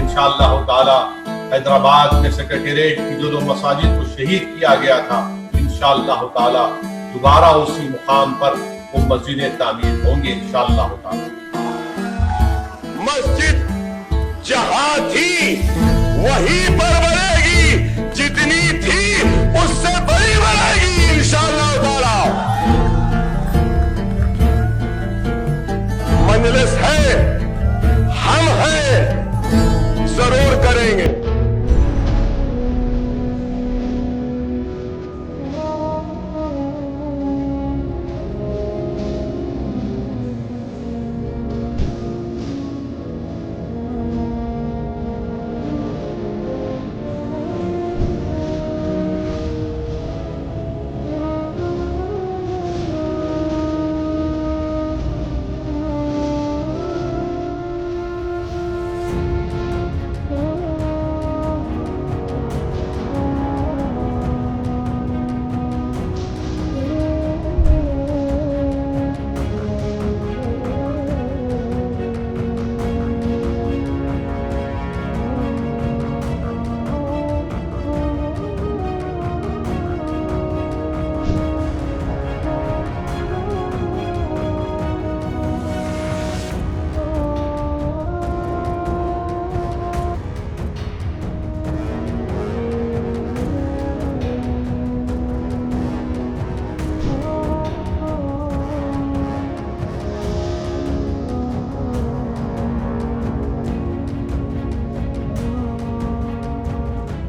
इंशाअल्लाह ताला हैदराबाद में सेक्रेटेरिएट की जो मसाजिद को शहीद किया गया था, इंशाअल्लाह ताला दोबारा उसी मुकाम पर वो मस्जिदें तामीर होंगे इंशाअल्लाह ताला। मस्जिद जहां थी वहीं पर